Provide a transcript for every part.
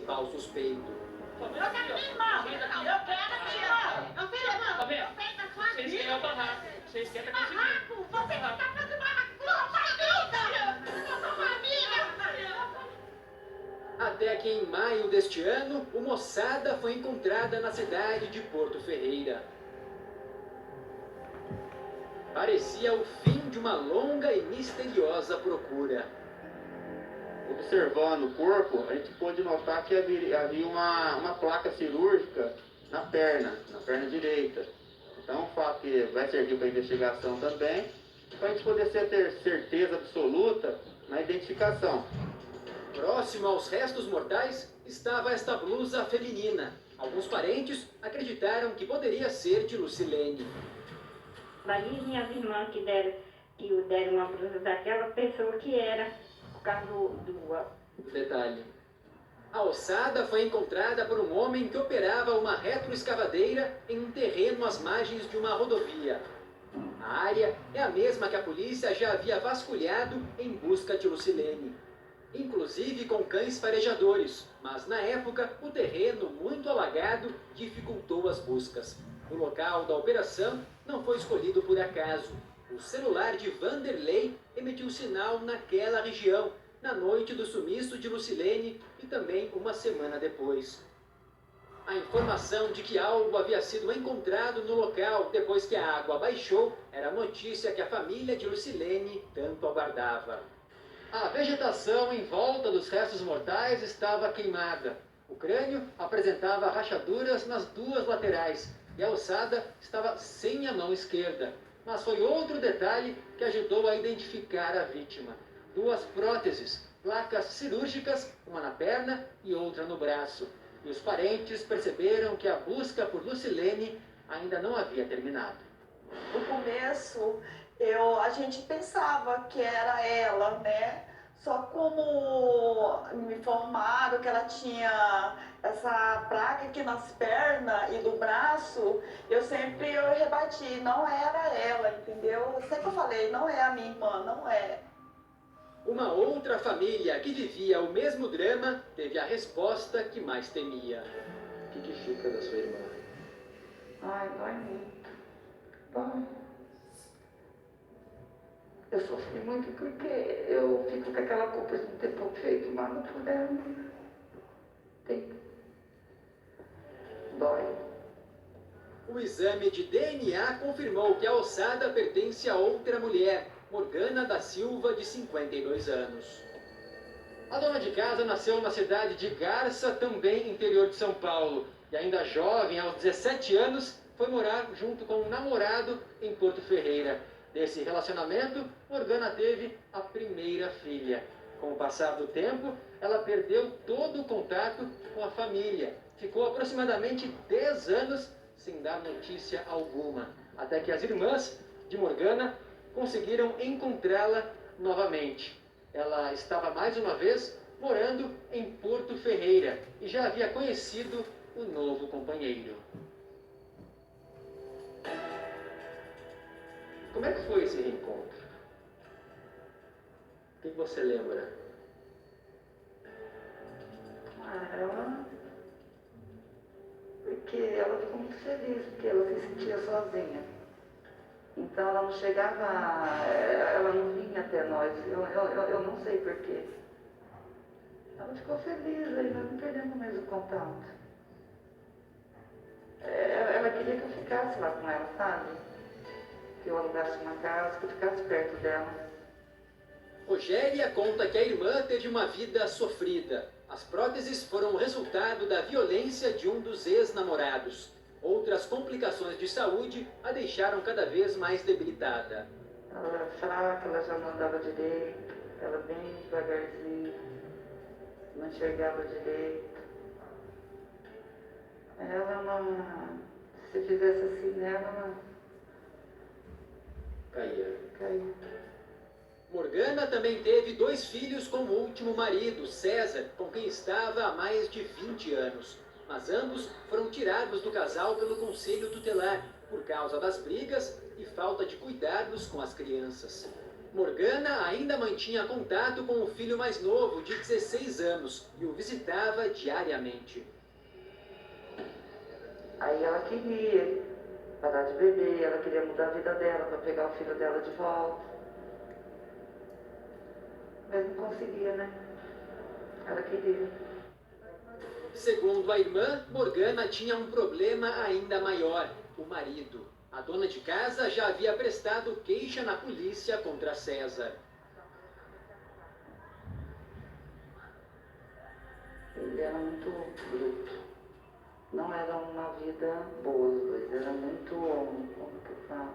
principal suspeito. Eu quero minha irmã! Eu quero minha irmã! Eu quero minha irmã! Eu tenho da sua vida! Vocês querem o barraco! Vocês querem barraco! Você que tá fazendo barraco com sua família! Com sua família! Até que em maio deste ano, o Mossada foi encontrada na cidade de Porto Ferreira. Parecia o fim de uma longa e misteriosa procura. Observando o corpo, a gente pôde notar que havia uma placa cirúrgica na perna direita. Então, o fato que vai servir para a investigação também, para a gente poder ter certeza absoluta na identificação. Próximo aos restos mortais estava esta blusa feminina. Alguns parentes acreditaram que poderia ser de Lucilene. Daí minhas irmãs que deram uma blusa daquela, pensou que era por causa do Detalhe. A ossada foi encontrada por um homem que operava uma retroescavadeira em um terreno às margens de uma rodovia. A área é a mesma que a polícia já havia vasculhado em busca de Lucilene. Inclusive com cães farejadores, mas na época o terreno muito alagado dificultou as buscas. O local da operação não foi escolhido por acaso. O celular de Vanderlei emitiu sinal naquela região, na noite do sumiço de Lucilene e também uma semana depois. A informação de que algo havia sido encontrado no local depois que a água baixou era a notícia que a família de Lucilene tanto aguardava. A vegetação em volta dos restos mortais estava queimada. O crânio apresentava rachaduras nas duas laterais e a ossada estava sem a mão esquerda. Mas foi outro detalhe que ajudou a identificar a vítima. Duas próteses, placas cirúrgicas, uma na perna e outra no braço. E os parentes perceberam que a busca por Lucilene ainda não havia terminado. No começo, a gente pensava que era ela, né? Só como me informaram que ela tinha essa placa aqui nas pernas e no braço, eu rebati, não era ela, entendeu? Eu sempre falei, não é a minha irmã, não é. Uma outra família que vivia o mesmo drama teve a resposta que mais temia. O que fica da sua irmã? Ai, dói muito. Dói. Eu sofri muito porque eu fico com aquela culpa de não ter feito nada por ela. Dói. O exame de DNA confirmou que a ossada pertence a outra mulher, Morgana da Silva, de 52 anos. A dona de casa nasceu na cidade de Garça, também interior de São Paulo, e ainda jovem, aos 17 anos, foi morar junto com um namorado em Porto Ferreira. Desse relacionamento, Morgana teve a primeira filha. Com o passar do tempo, ela perdeu todo o contato com a família. Ficou aproximadamente 10 anos sem dar notícia alguma, até que as irmãs de Morgana conseguiram encontrá-la novamente. Ela estava mais uma vez morando em Porto Ferreira e já havia conhecido o novo companheiro. Como é que foi esse reencontro? O que você lembra? Porque ela ficou muito feliz, porque ela se sentia sozinha. Então ela não chegava, ela não vinha até nós, eu não sei porquê. Ela ficou feliz, aí nós não perdemos mais o contato. Ela queria que eu ficasse lá com ela, sabe? Que eu alugasse uma casa, que eu ficasse perto dela. Rogéria conta que a irmã teve uma vida sofrida. As próteses foram o resultado da violência de um dos ex-namorados. Outras complicações de saúde a deixaram cada vez mais debilitada. Ela era fraca, ela já não andava direito, ela bem devagarzinho, não enxergava direito. Ela não... Se fizesse assim nela, ela caía. Morgana também teve 2 filhos com o último marido, César, com quem estava há mais de 20 anos. Mas ambos foram tirados do casal pelo conselho tutelar, por causa das brigas e falta de cuidados com as crianças. Morgana ainda mantinha contato com o filho mais novo, de 16 anos, e o visitava diariamente. Aí ela queria parar de beber, ela queria mudar a vida dela para pegar o filho dela de volta. Mas não conseguia, né? Ela queria. Segundo a irmã, Morgana tinha um problema ainda maior: o marido. A dona de casa já havia prestado queixa na polícia contra César. Ele era muito bruto. Não era uma vida boa, os dois. Era muito, como que eu falo?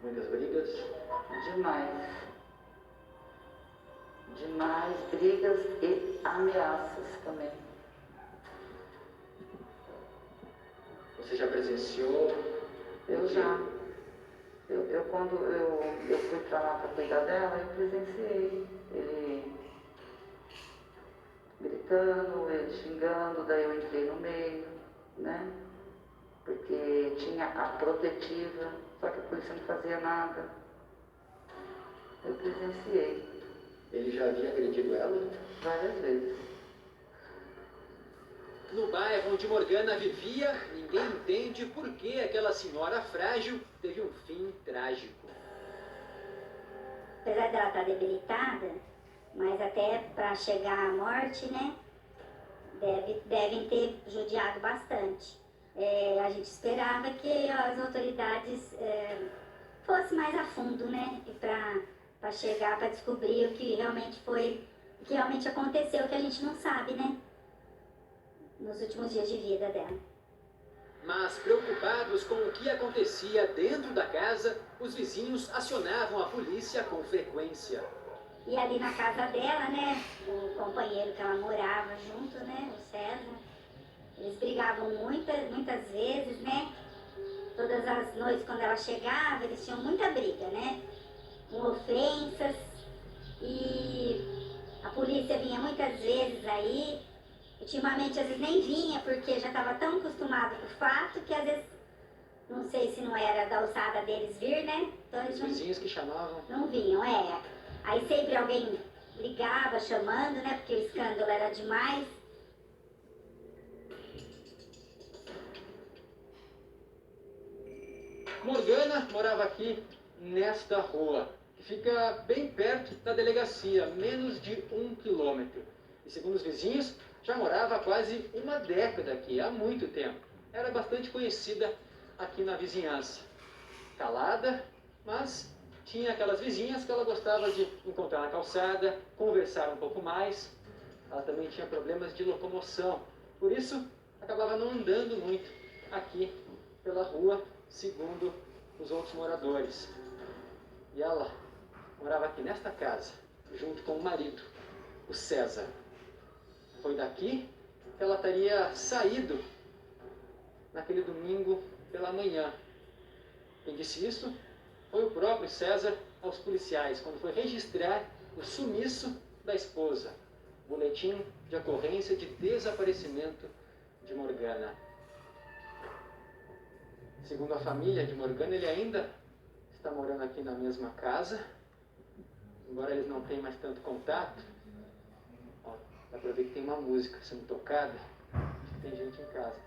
Muitas brigas? Demais. Demais, brigas e ameaças também. Você já presenciou? Eu já. Quando eu fui pra lá para cuidar dela, eu presenciei ele gritando, ele xingando, daí eu entrei no meio, né? Porque tinha a protetiva, só que a polícia não fazia nada. Eu presenciei. Ele já havia agredido ela? Várias vezes. No bairro onde Morgana vivia, ninguém entende por que aquela senhora frágil teve um fim trágico. Apesar dela estar debilitada, mas até para chegar à morte, né, devem ter judiado bastante. A gente esperava que as autoridades fossem mais a fundo, né, para chegar, para descobrir o que realmente foi, o que realmente aconteceu, que a gente não sabe, né, nos últimos dias de vida dela. Mas, preocupados com o que acontecia dentro da casa, os vizinhos acionavam a polícia com frequência. E ali na casa dela, né, o companheiro que ela morava junto, né, o César, eles brigavam muitas vezes, né, todas as noites quando ela chegava, eles tinham muita briga, né, com ofensas, e a polícia vinha muitas vezes aí. Ultimamente, às vezes, nem vinha, porque já estava tão acostumado com o fato que, às vezes, não sei se não era da alçada deles vir, né? Então, eles Os vizinhos que chamavam? não vinham, Aí sempre alguém ligava, chamando, né? Porque o escândalo era demais. Morgana morava aqui, nesta rua, que fica bem perto da delegacia, menos de 1 quilômetro. E, segundo os vizinhos, já morava há quase uma década aqui, há muito tempo. Era bastante conhecida aqui na vizinhança. Calada, mas tinha aquelas vizinhas que ela gostava de encontrar na calçada, conversar um pouco mais. Ela também tinha problemas de locomoção, por isso acabava não andando muito aqui pela rua, segundo os outros moradores. E ela morava aqui nesta casa, junto com o marido, o César. Foi daqui que ela teria saído naquele domingo pela manhã. Quem disse isso foi o próprio César aos policiais, quando foi registrar o sumiço da esposa. Boletim de ocorrência de desaparecimento de Morgana. Segundo a família de Morgana, ele ainda está morando aqui na mesma casa, embora eles não tenham mais tanto contato. Dá pra ver que tem uma música sendo tocada. Acho que tem gente em casa.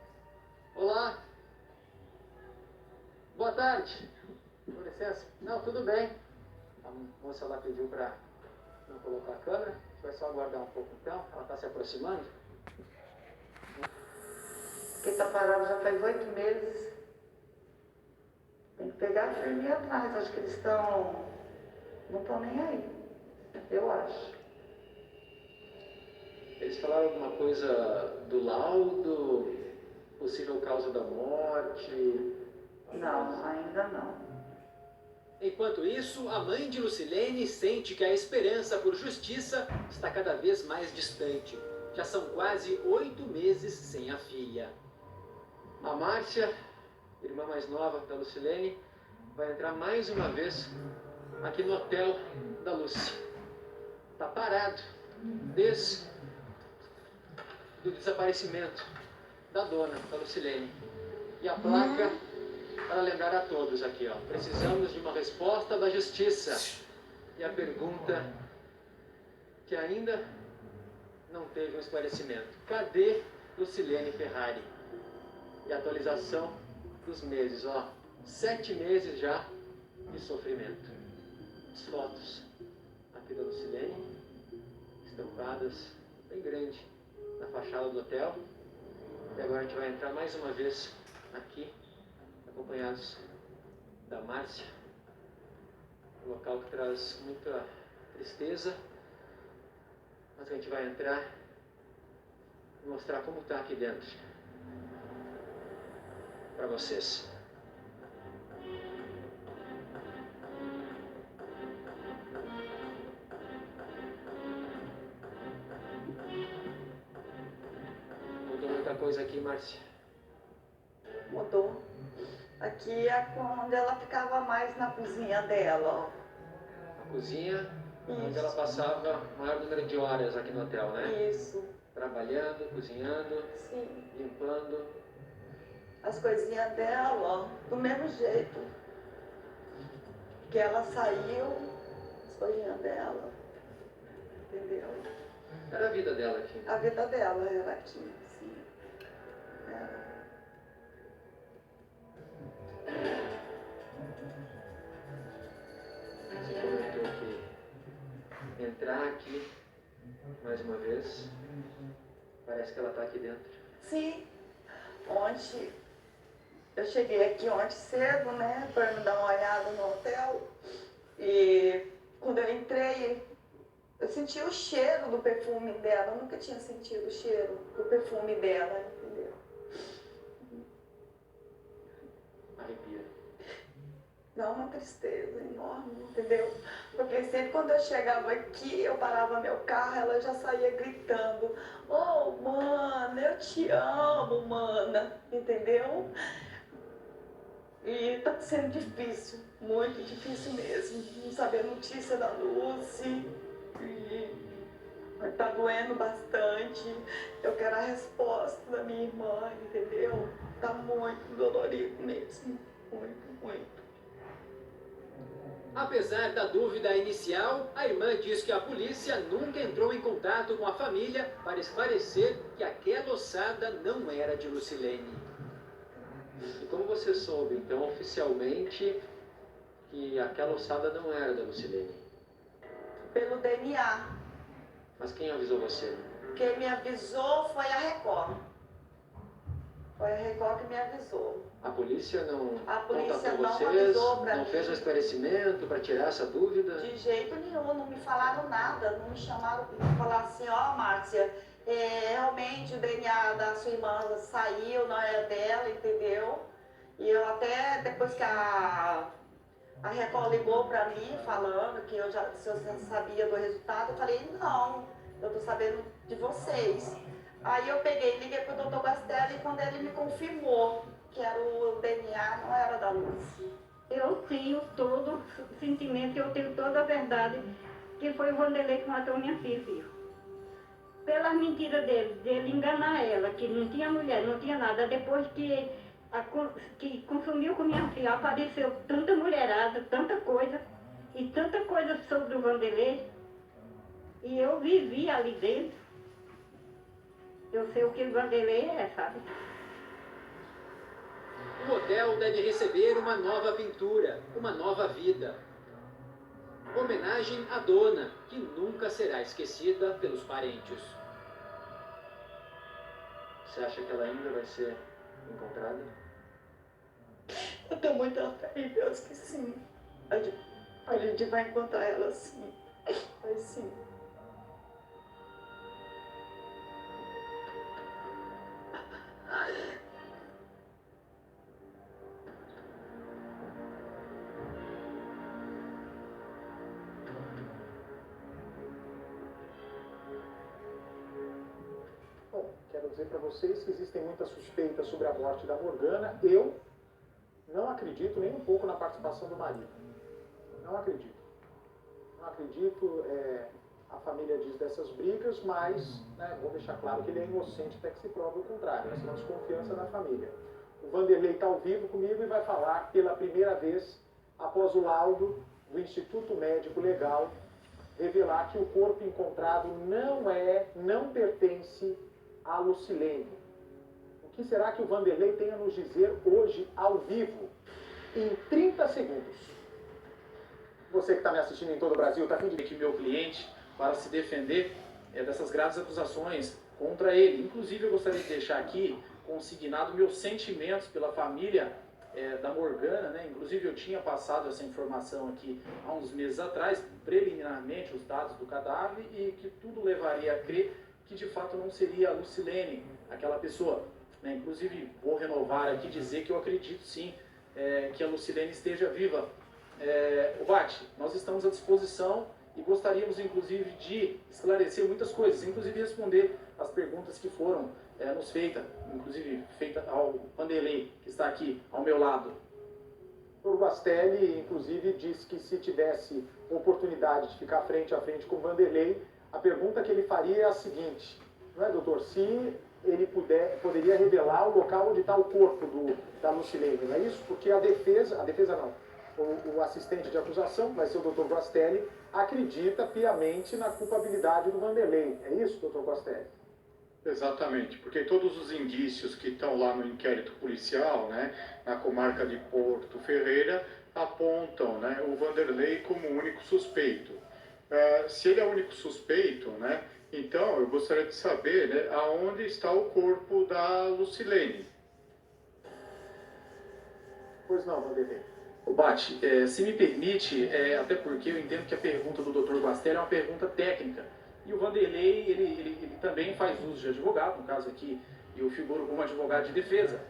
Olá! Boa tarde! Com licença? Não, tudo bem. A moça lá pediu pra não colocar a câmera. A gente vai só aguardar um pouco então. Ela está se aproximando. Porque tá parado já faz 8 meses. Tem que pegar firme atrás. Acho que eles não estão nem aí. Eu acho. Eles falaram alguma coisa do laudo, possível causa da morte? Não, ainda não. Enquanto isso, a mãe de Lucilene sente que a esperança por justiça está cada vez mais distante. Já são quase 8 meses sem a filha. A Márcia, irmã mais nova da Lucilene, vai entrar mais uma vez aqui no hotel da Lucy. Está parado desde do desaparecimento da dona, da Lucilene. E a placa para lembrar a todos aqui, ó. Precisamos de uma resposta da justiça. E a pergunta que ainda não teve um esclarecimento. Cadê Lucilene Ferrari? E a atualização dos meses, ó. 7 meses já de sofrimento. As fotos aqui da Lucilene, estampadas bem grande na fachada do hotel. E agora a gente vai entrar mais uma vez aqui, acompanhados da Márcia. Um local que traz muita tristeza, mas a gente vai entrar e mostrar como está aqui dentro para vocês. Mudou muita coisa aqui, Márcia? Mudou. Aqui é quando ela ficava mais na cozinha dela, ó. A cozinha, onde Isso. ela passava o maior número de horas aqui no hotel, né? Isso. Trabalhando, cozinhando, Sim. limpando. As coisinhas dela, ó, do mesmo jeito. Que ela saiu, as coisinhas dela. Entendeu? Era a vida dela aqui. A vida dela era aqui, assim. Era. Você comentou que entrar aqui mais uma vez, parece que ela está aqui dentro. Sim. Ontem, eu cheguei aqui ontem cedo, né, para me dar uma olhada no hotel. E quando eu entrei, eu senti o cheiro do perfume dela. Eu nunca tinha sentido o cheiro do perfume dela, entendeu? Arrepia. Dá uma tristeza enorme, entendeu? Porque sempre quando eu chegava aqui, eu parava meu carro, ela já saía gritando: "Oh, mana, eu te amo, mana", entendeu? E tá sendo difícil, muito difícil mesmo, não saber a notícia da Lucy. E tá doendo bastante. Eu quero a resposta da minha irmã, entendeu? Tá muito dolorido mesmo, muito, muito. Apesar da dúvida inicial, a irmã diz que a polícia nunca entrou em contato com a família para esclarecer que aquela ossada não era de Lucilene. E como você soube, então, oficialmente, que aquela ossada não era da Lucilene? Pelo DNA. Mas quem avisou você? Quem me avisou foi a Record. Foi a Record que me avisou. A polícia não A polícia contatou não vocês? avisou pra Não mim. fez um esclarecimento para tirar essa dúvida? De jeito nenhum, não me falaram nada, não me chamaram para falar assim: ó, Márcia, realmente o DNA da sua irmã saiu, não é dela, entendeu? E eu até, depois que a Record ligou para mim falando que se eu já sabia do resultado, eu falei: não, eu tô sabendo de vocês. Aí eu peguei e liguei pro Dr. Bastelli, e quando ele me confirmou que era o DNA, não era da Lucy. Eu tenho todo o sentimento, eu tenho toda a verdade, que foi o Vanderlei que matou minha filha. Pelas mentiras dele enganar ela, que não tinha mulher, não tinha nada. Depois que consumiu com minha filha, apareceu tanta mulherada, tanta coisa sobre o Vanderlei. E eu vivi ali dentro. Eu sei o que o Vanderlei é, sabe? O hotel deve receber uma nova pintura, uma nova vida. Homenagem à dona, que nunca será esquecida pelos parentes. Você acha que ela ainda vai ser encontrada? Eu tenho muita fé em Deus que sim. A gente vai encontrar ela sim. Vai sim. Bom, quero dizer para vocês que existem muitas suspeitas sobre a morte da Morgana. Eu não acredito nem um pouco na participação do marido. Não acredito. Não acredito, a família diz dessas brigas, mas vou deixar claro que ele é inocente até que se prove o contrário. Essa é uma desconfiança da família. O Vanderlei está ao vivo comigo e vai falar pela primeira vez, após o laudo, do Instituto Médico Legal revelar que o corpo encontrado não pertence a Lucilene. O que será que o Vanderlei tem a nos dizer hoje, ao vivo, em 30 segundos? Você que está me assistindo em todo o Brasil, está a fim de que meu cliente para se defender dessas graves acusações contra ele. Inclusive, eu gostaria de deixar aqui consignado meus sentimentos pela família da Morgana, né? Inclusive, eu tinha passado essa informação aqui há uns meses atrás, preliminarmente, os dados do cadáver, e que tudo levaria a crer que, de fato, não seria a Lucilene, aquela pessoa, né? Inclusive, vou renovar aqui, dizer que eu acredito, sim, que a Lucilene esteja viva. Bate, nós estamos à disposição e gostaríamos, inclusive, de esclarecer muitas coisas, inclusive responder as perguntas que foram nos feitas, inclusive feita ao Vanderlei, que está aqui ao meu lado. O Guastelli, inclusive, disse que se tivesse oportunidade de ficar frente a frente com o Vanderlei, a pergunta que ele faria é a seguinte, não é, doutor? Se ele poderia revelar o local onde está o corpo da Lucilene, não é isso? Porque a defesa não, o assistente de acusação, que vai ser o doutor Guastelli, acredita piamente na culpabilidade do Vanderlei. É isso, doutor Guastelli? Exatamente, porque todos os indícios que estão lá no inquérito policial, né, na comarca de Porto Ferreira, apontam, né, o Vanderlei como o único suspeito. Se ele é o único suspeito, né, então eu gostaria de saber, né, aonde está o corpo da Lucilene. Pois não, Vanderlei. Bate, se me permite, até porque eu entendo que a pergunta do Dr. Guastelli é uma pergunta técnica. E o Vanderlei, ele também faz uso de advogado, no caso aqui, eu figuro como advogado de defesa.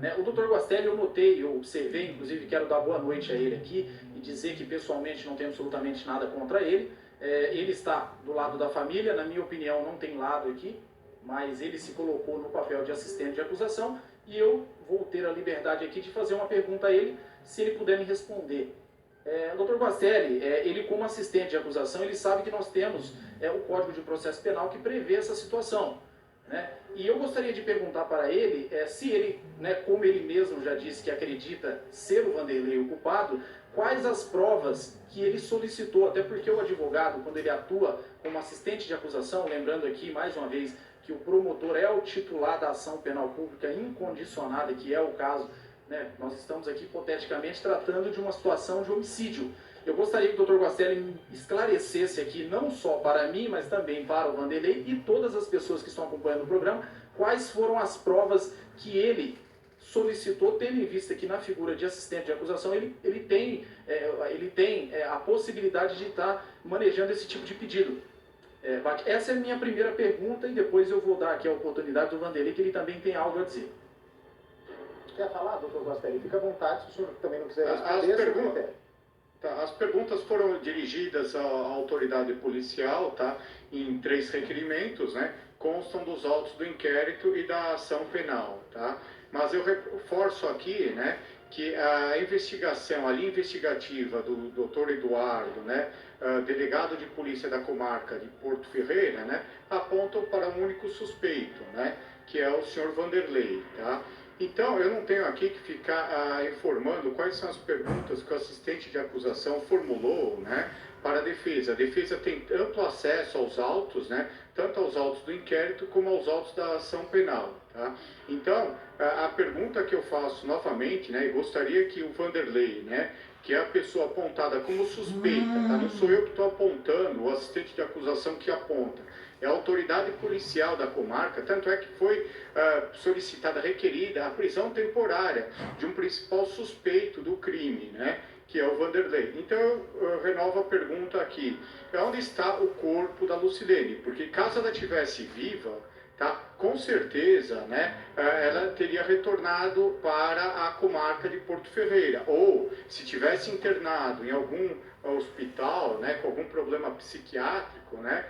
Né? O Dr. Guastelli, eu notei, eu observei, inclusive quero dar boa noite a ele aqui e dizer que pessoalmente não tenho absolutamente nada contra ele. Ele está do lado da família, na minha opinião não tem lado aqui, mas ele se colocou no papel de assistente de acusação e eu vou ter a liberdade aqui de fazer uma pergunta a ele, se ele puder me responder. Dr. Guastelli, ele como assistente de acusação, ele sabe que nós temos o Código de Processo Penal que prevê essa situação. Né? E eu gostaria de perguntar para ele se ele, né, como ele mesmo já disse que acredita ser o Vanderlei o culpado, quais as provas que ele solicitou, até porque o advogado, quando ele atua como assistente de acusação, lembrando aqui mais uma vez que o promotor é o titular da ação penal pública incondicionada, que é o caso, né, nós estamos aqui hipoteticamente tratando de uma situação de homicídio. Eu gostaria que o Dr. Guastelli esclarecesse aqui, não só para mim, mas também para o Vanderlei e todas as pessoas que estão acompanhando o programa, quais foram as provas que ele solicitou, tendo em vista que na figura de assistente de acusação ele tem a possibilidade de estar manejando esse tipo de pedido. Essa é a minha primeira pergunta e depois eu vou dar aqui a oportunidade do Vanderlei, que ele também tem algo a dizer. Quer falar, doutor Guastelli? Fica à vontade, se o senhor também não quiser responder. As perguntas foram dirigidas à autoridade policial, tá? Em 3 requerimentos, né? Constam dos autos do inquérito e da ação penal, tá? Mas eu reforço aqui, né, que a investigação, a linha investigativa do Dr. Eduardo, né, delegado de polícia da comarca de Porto Ferreira, né, apontam para um único suspeito, né, que é o senhor Vanderlei, tá? Então, eu não tenho aqui que ficar informando quais são as perguntas que o assistente de acusação formulou, né, para a defesa. A defesa tem amplo acesso aos autos, né, tanto aos autos do inquérito como aos autos da ação penal. Tá? Então, a pergunta que eu faço novamente, né, e gostaria que o Vanderlei, né, que é a pessoa apontada como suspeita, tá? Não sou eu que estou apontando, o assistente de acusação que aponta. É a autoridade policial da comarca, tanto é que foi solicitada, requerida a prisão temporária de um principal suspeito do crime, né, que é o Vanderlei. Então eu renovo a pergunta aqui, onde está o corpo da Lucilene? Porque caso ela estivesse viva, tá, com certeza, né, ela teria retornado para a comarca de Porto Ferreira, ou se tivesse internado em algum hospital, né, com algum problema psiquiátrico, né,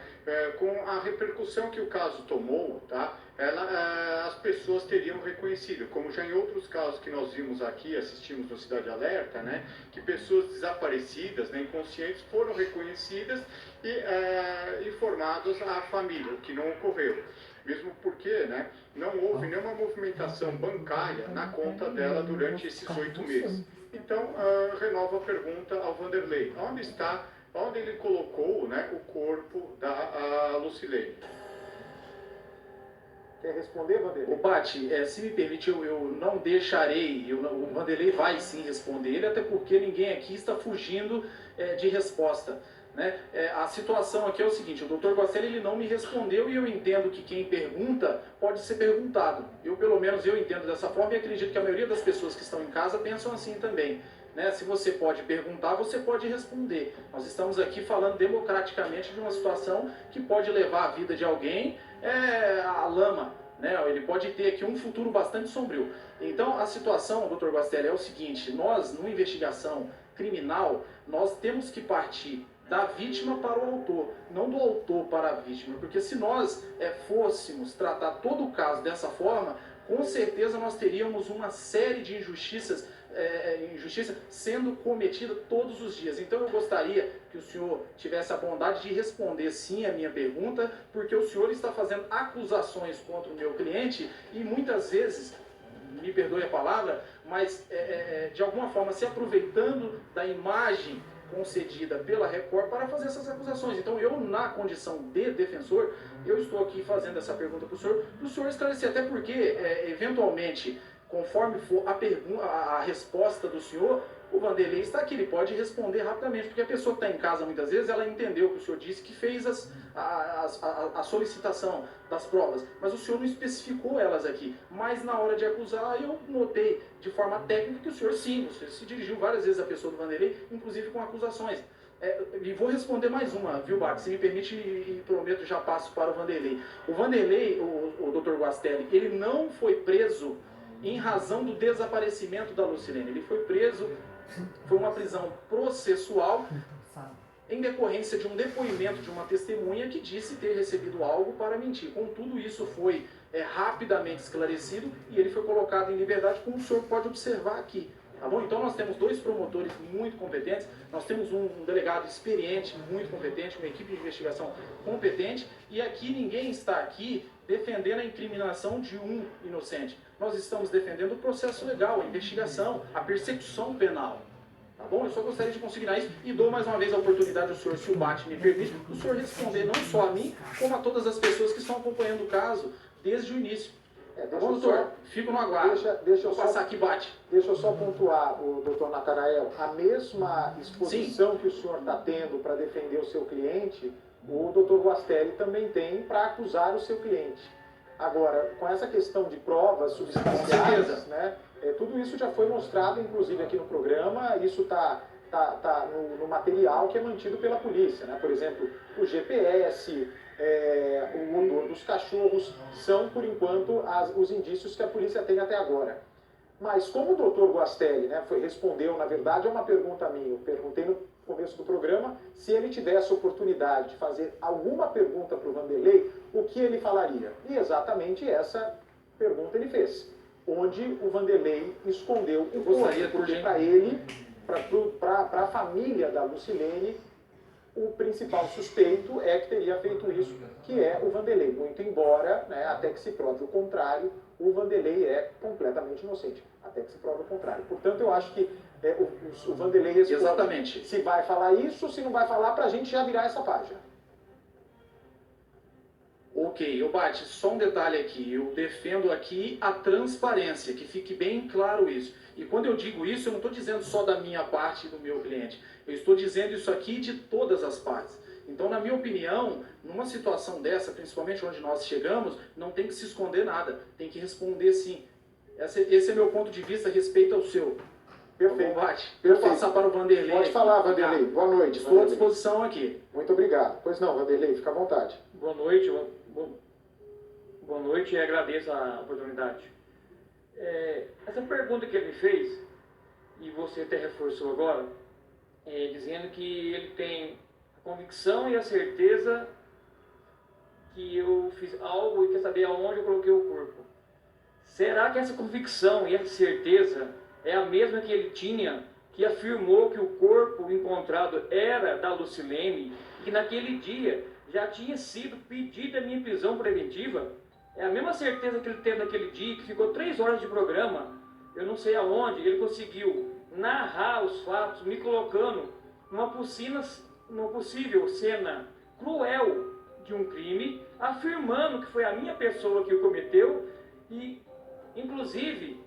com a repercussão que o caso tomou, tá, as pessoas teriam reconhecido, como já em outros casos que nós vimos aqui, assistimos no Cidade Alerta, né, que pessoas desaparecidas, né, inconscientes, foram reconhecidas e informadas à família, o que não ocorreu. Mesmo porque, né, não houve nenhuma movimentação bancária na conta dela durante esses 8 meses. Então, renovo a pergunta ao Vanderlei. Onde ele colocou, né, o corpo da Lucilene? Quer responder, Vanderlei? O Bate, se me permite, eu não deixarei, o Vanderlei vai sim responder ele, até porque ninguém aqui está fugindo de resposta. Né? A situação aqui é o seguinte, o Dr. Guastelli ele não me respondeu e eu entendo que quem pergunta pode ser perguntado. Pelo menos eu entendo dessa forma e acredito que a maioria das pessoas que estão em casa pensam assim também. Né? Se você pode perguntar, você pode responder. Nós estamos aqui falando democraticamente de uma situação que pode levar a vida de alguém à lama. Né? Ele pode ter aqui um futuro bastante sombrio. Então a situação, Dr. Guastelli, é o seguinte, nós, numa investigação criminal, nós temos que partir da vítima para o autor, não do autor para a vítima, porque se nós fôssemos tratar todo o caso dessa forma, com certeza nós teríamos uma série de injustiça sendo cometida todos os dias. Então eu gostaria que o senhor tivesse a bondade de responder sim a minha pergunta, porque o senhor está fazendo acusações contra o meu cliente e muitas vezes, me perdoe a palavra, mas de alguma forma se aproveitando da imagem concedida pela Record para fazer essas acusações. Então eu, na condição de defensor, eu estou aqui fazendo essa pergunta para o senhor esclarecer, até porque, eventualmente, conforme for a resposta do senhor, o Vanderlei está aqui, ele pode responder rapidamente, porque a pessoa que está em casa, muitas vezes, ela entendeu o que o senhor disse, que fez a solicitação das provas, mas o senhor não especificou elas aqui. Mas na hora de acusar, eu notei de forma técnica que o senhor sim, você se dirigiu várias vezes à pessoa do Vanderlei, inclusive com acusações. E vou responder mais uma, viu, Bart? Se me permite, e prometo, já passo para o Vanderlei. O Vanderlei, o Dr. Guastelli, ele não foi preso em razão do desaparecimento da Lucilene. Ele foi preso, foi uma prisão processual em decorrência de um depoimento de uma testemunha que disse ter recebido algo para mentir. Contudo, isso foi rapidamente esclarecido e ele foi colocado em liberdade, como o senhor pode observar aqui. Tá bom? Então nós temos dois promotores muito competentes, nós temos um delegado experiente, muito competente, uma equipe de investigação competente, e aqui ninguém está aqui defendendo a incriminação de um inocente. Nós estamos defendendo o processo legal, a investigação, a persecução penal. Tá bom? Eu só gostaria de consignar isso e dou mais uma vez a oportunidade ao senhor, se o Bate me permite, o senhor responder não só a mim, como a todas as pessoas que estão acompanhando o caso desde o início. Tá bom, doutor? Fico no aguardo. Deixa eu vou passar aqui, Bate. Deixa eu só pontuar, o doutor Natanael, a mesma exposição Sim. que o senhor está tendo para defender o seu cliente, o doutor Guastelli também tem para acusar o seu cliente. Agora, com essa questão de provas substanciais, né, tudo isso já foi mostrado, inclusive, aqui no programa, isso está no material que é mantido pela polícia. Né? Por exemplo, o GPS, o odor dos cachorros, são, por enquanto, os indícios que a polícia tem até agora. Mas como o doutor Guastelli, né, respondeu, na verdade, a uma pergunta minha, eu perguntei no começo do programa, se ele tivesse a oportunidade de fazer alguma pergunta para o Vanderlei, o que ele falaria? E exatamente essa pergunta ele fez, onde o Vanderlei escondeu o corpo, porque para ele, para a família da Lucilene, o principal suspeito é que teria feito isso, que é o Vanderlei. Muito embora, né, até que se prove o contrário, o Vanderlei é completamente inocente, até que se prove o contrário. Portanto, eu acho que o Vanderlei responde Exatamente. Se vai falar isso, se não vai falar, para a gente já virar essa página. Ok, eu Bate, só um detalhe aqui, eu defendo aqui a transparência, que fique bem claro isso. E quando eu digo isso, eu não estou dizendo só da minha parte e do meu cliente, eu estou dizendo isso aqui de todas as partes. Então, na minha opinião, numa situação dessa, principalmente onde nós chegamos, não tem que se esconder nada, tem que responder sim. Esse é meu ponto de vista a respeito ao seu. Perfeito. Vou passar para o Vanderlei. Pode falar, Vanderlei. Boa noite. Estou à disposição aqui. Muito obrigado. Pois não, Vanderlei, fica à vontade. Boa noite. Boa noite e agradeço a oportunidade. Essa pergunta que ele me fez, e você até reforçou agora, dizendo que ele tem a convicção e a certeza que eu fiz algo e quer saber aonde eu coloquei o corpo. Será que essa convicção e essa certeza é a mesma que ele tinha, que afirmou que o corpo encontrado era da Lucilene e que naquele dia já tinha sido pedida a minha prisão preventiva? É a mesma certeza que ele teve naquele dia, que ficou 3 horas de programa, eu não sei aonde, ele conseguiu narrar os fatos, me colocando numa possível cena cruel de um crime, afirmando que foi a minha pessoa que o cometeu e, inclusive,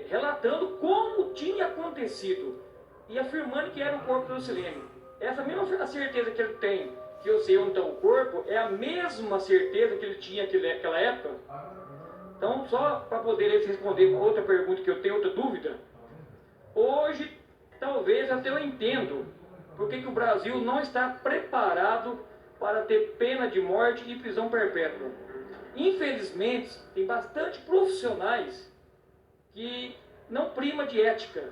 relatando como tinha acontecido e afirmando que era o corpo do Lucilene. Essa mesma certeza que ele tem, que eu sei onde está o corpo, é a mesma certeza que ele tinha naquela época. Então, só para poder responder outra pergunta que eu tenho, outra dúvida, hoje, talvez até eu entendo por que o Brasil não está preparado para ter pena de morte e prisão perpétua. Infelizmente, tem bastante profissionais que não prima de ética,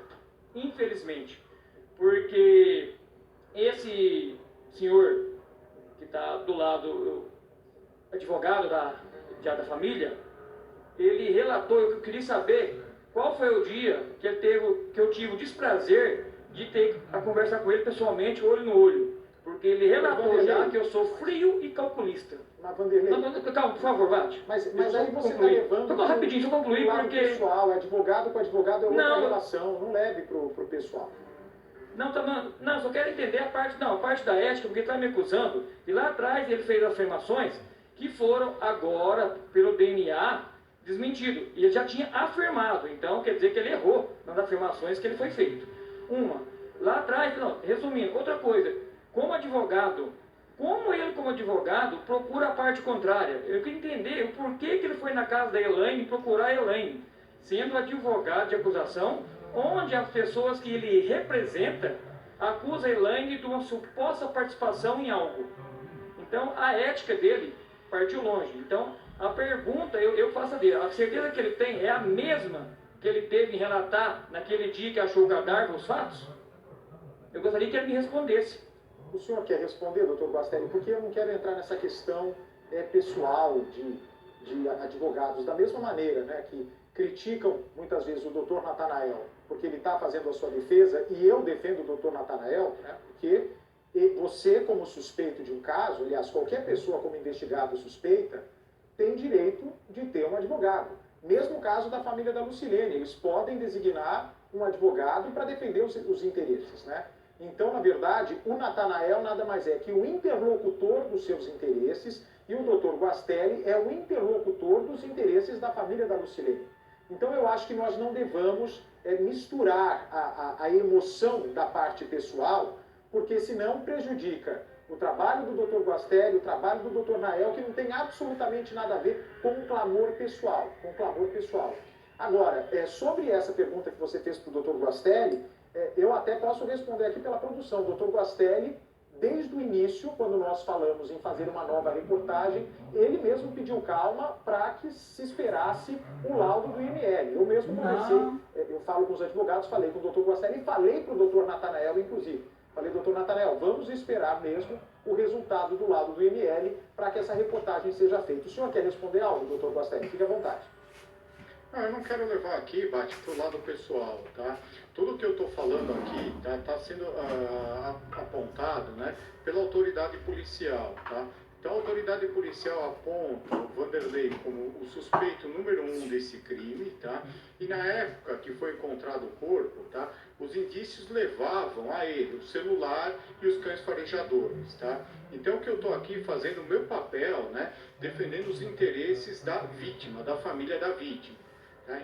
infelizmente, porque esse senhor que está do lado, advogado da família, ele relatou, eu queria saber qual foi o dia que eu tive o desprazer de ter a conversar com ele pessoalmente, olho no olho. Porque ele relatou já que eu sou frio e calculista. Mas, Vanderlei... Calma, por favor, Vati. Mas aí você está levando... Só rapidinho, deixa eu concluir, porque... pessoal, advogado com advogado é outra relação, não leve pro pessoal. Não, só quero entender a parte da ética, porque ele está me acusando. E lá atrás ele fez afirmações que foram agora, pelo DNA, desmentido. E ele já tinha afirmado, então quer dizer que ele errou nas afirmações que ele foi feito. Lá atrás, resumindo, outra coisa, como ele como advogado procura a parte contrária. Eu queria entender o porquê que ele foi na casa da Elaine procurar a Elaine, sendo advogado de acusação, onde as pessoas que ele representa acusam a Elaine de uma suposta participação em algo. Então a ética dele partiu longe. Então a pergunta eu faço a dele, a certeza que ele tem é a mesma que ele teve em relatar naquele dia que achou o cadáver, os fatos? Eu gostaria que ele me respondesse. O senhor quer responder, doutor Guastelli? Porque eu não quero entrar nessa questão pessoal de advogados. Da mesma maneira, né, que criticam muitas vezes o doutor Natanael, porque ele está fazendo a sua defesa, e eu defendo o doutor Natanael, né, porque você, como suspeito de um caso, aliás, qualquer pessoa como investigado suspeita, tem direito de ter um advogado. Mesmo o caso da família da Lucilene, eles podem designar um advogado para defender os interesses, né? Então, na verdade, o Natanael nada mais é que o interlocutor dos seus interesses e o Dr. Guastelli é o interlocutor dos interesses da família da Lucilene. Então, eu acho que nós não devamos misturar a emoção da parte pessoal, porque senão prejudica o trabalho do Dr. Guastelli, o trabalho do Dr. Nael, que não tem absolutamente nada a ver com o clamor pessoal. Agora, sobre essa pergunta que você fez para o Dr. Guastelli, eu até posso responder aqui pela produção. O Dr. Guastelli, desde o início, quando nós falamos em fazer uma nova reportagem, ele mesmo pediu calma para que se esperasse o laudo do IML. Eu mesmo conversei, eu falo com os advogados, falei com o Dr. Guastelli e falei para o Dr. Natanael, inclusive. Falei, doutor Natanael, vamos esperar mesmo o resultado do laudo do IML para que essa reportagem seja feita. O senhor quer responder algo, doutor Guastelli? Fique à vontade. Não, eu não quero levar aqui, Bate, para o lado pessoal, tá? Tudo que eu estou falando aqui está sendo apontado, né, pela autoridade policial, tá? Então a autoridade policial aponta o Vanderlei como o suspeito número 1 desse crime, tá? E na época que foi encontrado o corpo, tá, os indícios levavam a ele o celular e os cães farejadores, tá? Então o que eu estou aqui fazendo o meu papel, né, defendendo os interesses da vítima, da família da vítima.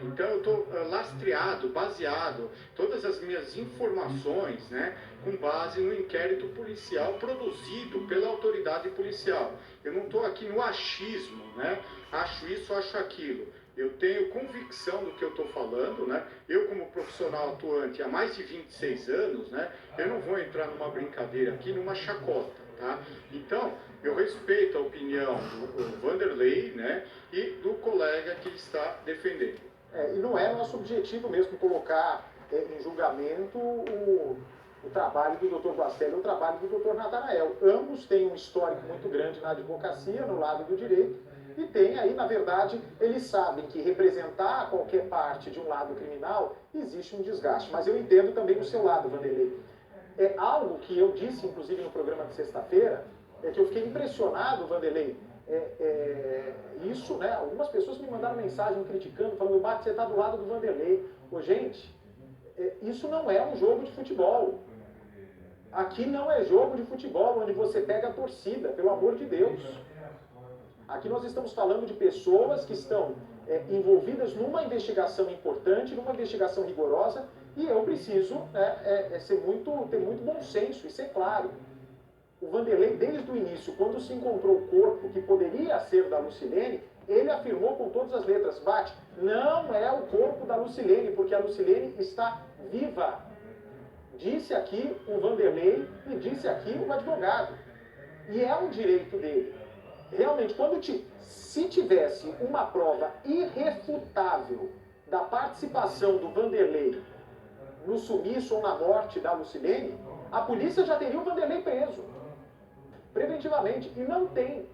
Então eu estou lastreado, baseado, todas as minhas informações, né, com base no inquérito policial produzido pela autoridade policial. Eu não estou aqui no achismo, né, acho isso, acho aquilo. Eu tenho convicção do que eu estou falando, né? Eu como profissional atuante há mais de 26 anos, né, eu não vou entrar numa brincadeira aqui, numa chacota, tá? Então, eu respeito a opinião do Vanderlei, né, e do colega que está defendendo. E não é nosso objetivo mesmo colocar em julgamento o trabalho do Dr. Guastelli e o trabalho do Dr. Natanael. Ambos têm um histórico muito grande na advocacia, no lado do direito, e tem aí, na verdade, eles sabem que representar qualquer parte de um lado criminal existe um desgaste. Mas eu entendo também o seu lado, Vanderlei. É algo que eu disse, inclusive, no programa de sexta-feira, que eu fiquei impressionado, Vanderlei. Isso, né? Algumas pessoas me mandaram mensagem criticando, falando, Bate, você está do lado do Vanderlei. Gente, isso não é um jogo de futebol. Aqui não é jogo de futebol onde você pega a torcida, pelo amor de Deus. Aqui nós estamos falando de pessoas que estão envolvidas numa investigação importante, numa investigação rigorosa, e eu preciso ter muito bom senso e ser claro. O Vanderlei, desde o início, quando se encontrou o corpo que poderia ser da Lucilene, ele afirmou com todas as letras, Bate, não é o corpo da Lucilene, porque a Lucilene está viva. Disse aqui o Vanderlei e disse aqui o advogado. E é um direito dele. Realmente, se tivesse uma prova irrefutável da participação do Vanderlei no sumiço ou na morte da Lucilene, a polícia já teria o Vanderlei preso, preventivamente, e não tem.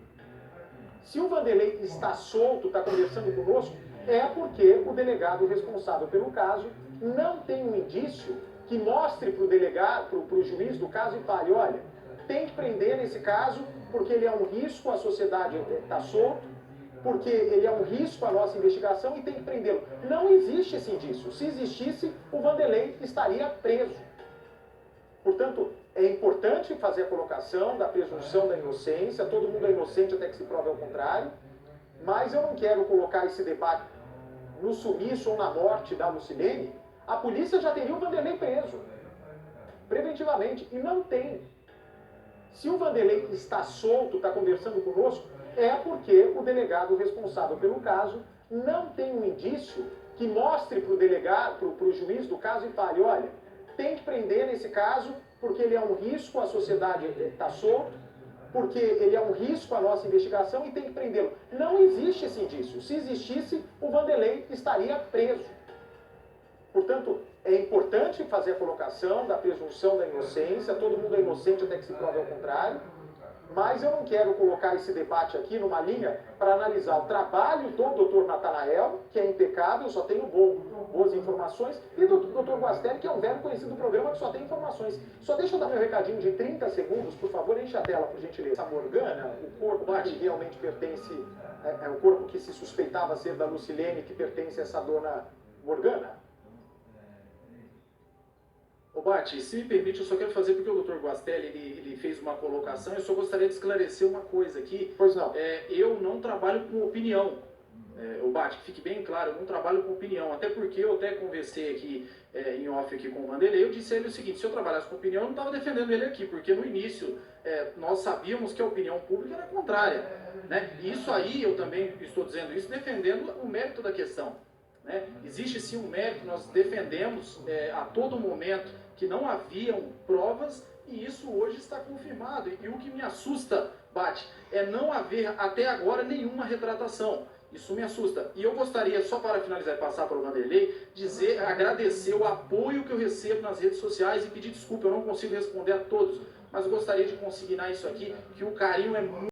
Se o Vanderlei está solto, está conversando conosco, é porque o delegado responsável pelo caso não tem um indício que mostre para o delegado, para o juiz do caso e fale, olha, tem que prender nesse caso porque ele é um risco à sociedade estar solto, porque ele é um risco à nossa investigação e tem que prendê-lo. Não existe esse indício. Se existisse, o Vanderlei estaria preso. Portanto, é importante fazer a colocação da presunção da inocência, todo mundo é inocente até que se prove ao contrário, mas eu não quero colocar esse debate no sumiço ou na morte da Lucilene. A polícia já teria o Vanderlei preso, preventivamente, e não tem. Se o Vanderlei está solto, está conversando conosco, é porque o delegado responsável pelo caso não tem um indício que mostre para o delegado, para o juiz do caso e fale, olha, tem que prender nesse caso porque ele é um risco à sociedade estar solto, porque ele é um risco à nossa investigação e tem que prendê-lo. Não existe esse indício. Se existisse, o Vanderlei estaria preso. Portanto, é importante fazer a colocação da presunção da inocência, todo mundo é inocente até que se prove ao contrário, mas eu não quero colocar esse debate aqui numa linha para analisar o trabalho do Dr. Natanael, que é impecável, só tenho boas informações, e do Dr. Guastelli, que é um velho conhecido do programa, que só tem informações. Só deixa eu dar meu recadinho de 30 segundos, por favor, enche a tela, por gentileza. A Morgana, o corpo que realmente pertence, o corpo que se suspeitava ser da Lucilene, que pertence a essa dona Morgana. Ô Bate, se me permite, eu só quero fazer porque o Dr. Guastelli ele fez uma colocação, eu só gostaria de esclarecer uma coisa aqui. Pois não. Eu não trabalho com opinião. Ô Bate, que fique bem claro, eu não trabalho com opinião, até porque eu até conversei aqui em off aqui com o Vanderlei, eu disse a ele o seguinte, se eu trabalhasse com opinião, eu não estava defendendo ele aqui, porque no início nós sabíamos que a opinião pública era contrária, né? E isso aí, eu também estou dizendo isso, defendendo o mérito da questão. Né? Existe sim um mérito, nós defendemos a todo momento que não haviam provas e isso hoje está confirmado. E o que me assusta, Bate, é não haver até agora nenhuma retratação. Isso me assusta. E eu gostaria, só para finalizar e passar para o Vanderlei, agradecer o apoio que eu recebo nas redes sociais e pedir desculpa, eu não consigo responder a todos, mas eu gostaria de consignar isso aqui, que o carinho é muito